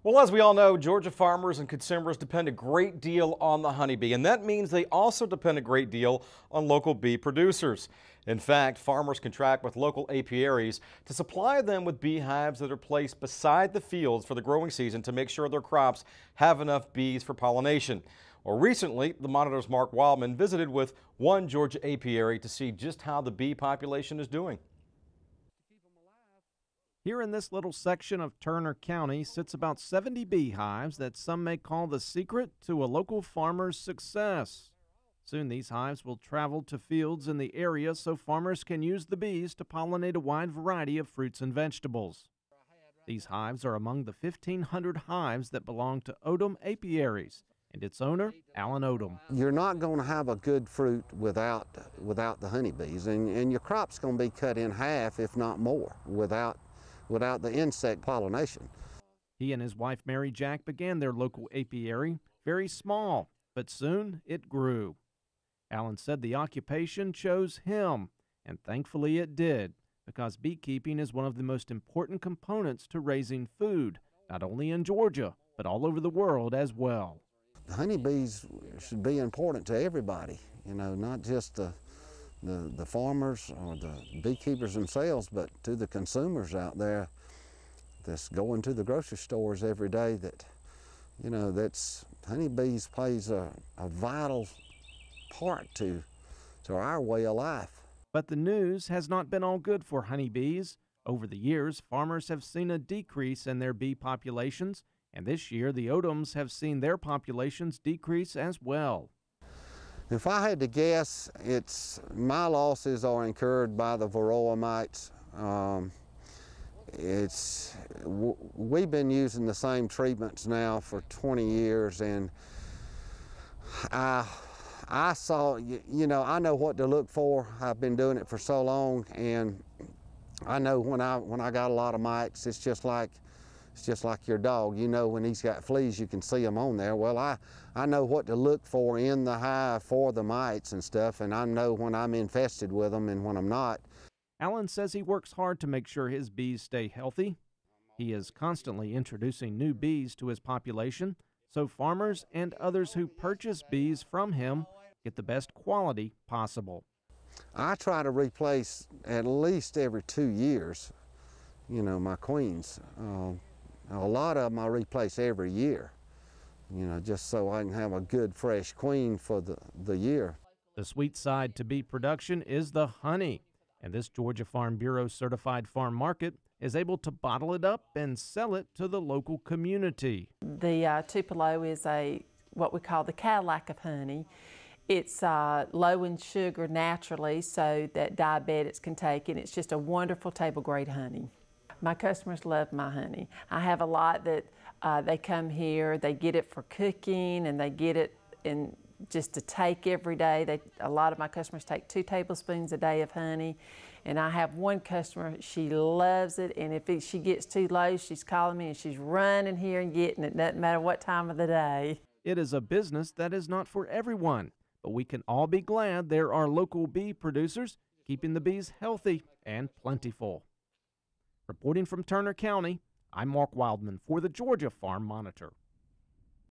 Well, as we all know, Georgia farmers and consumers depend a great deal on the honeybee, and that means they also depend a great deal on local bee producers. In fact, farmers contract with local apiaries to supply them with beehives that are placed beside the fields for the growing season to make sure their crops have enough bees for pollination. Well, recently, the Monitor's Mark Wildman visited with one Georgia apiary to see just how the bee population is doing. Here in this little section of Turner County sits about 70 beehives that some may call the secret to a local farmer's success. Soon these hives will travel to fields in the area so farmers can use the bees to pollinate a wide variety of fruits and vegetables. These hives are among the 1,500 hives that belong to Odom Apiaries and its owner, Alan Odom. You're not going to have a good fruit without the honeybees, and your crop's going to be cut in half, if not more, without the insect pollination. He and his wife Mary Jack began their local apiary very small, but soon it grew. Alan said the occupation chose him, and thankfully it did, because beekeeping is one of the most important components to raising food, not only in Georgia, but all over the world as well. The honeybees should be important to everybody, you know, not just the farmers or the beekeepers themselves, but to the consumers out there that's going to the grocery stores every day. That, you know, honeybees plays a vital part to our way of life. But the news has not been all good for honeybees. Over the years, farmers have seen a decrease in their bee populations, and this year the Odoms have seen their populations decrease as well. If I had to guess, my losses are incurred by the varroa mites. We've been using the same treatments now for 20 years, and I saw, you know, I know what to look for. I've been doing it for so long, and I know when I got a lot of mites, it's just like your dog. You know, when he's got fleas, you can see them on there. Well, I know what to look for in the hive for the mites and stuff, and I know when I'm infested with them and when I'm not. Alan says he works hard to make sure his bees stay healthy. He is constantly introducing new bees to his population, so farmers and others who purchase bees from him get the best quality possible. I try to replace at least every 2 years, you know, my queens. A lot of them I replace every year, you know, just so I can have a good fresh queen for the year. The sweet side to bee production is the honey, and this Georgia Farm Bureau certified farm market is able to bottle it up and sell it to the local community. The Tupelo is what we call the Cadillac of honey. It's low in sugar naturally so that diabetics can take it. It's just a wonderful table grade honey. My customers love my honey. I have a lot that they come here, they get it for cooking, and they get it in just to take every day. A lot of my customers take 2 tablespoons a day of honey, and I have one customer, she loves it, and if she gets too low, she's calling me and she's running here and getting it, doesn't matter what time of the day. It is a business that is not for everyone, but we can all be glad there are local bee producers keeping the bees healthy and plentiful. Reporting from Turner County, I'm Mark Wildman for the Georgia Farm Monitor.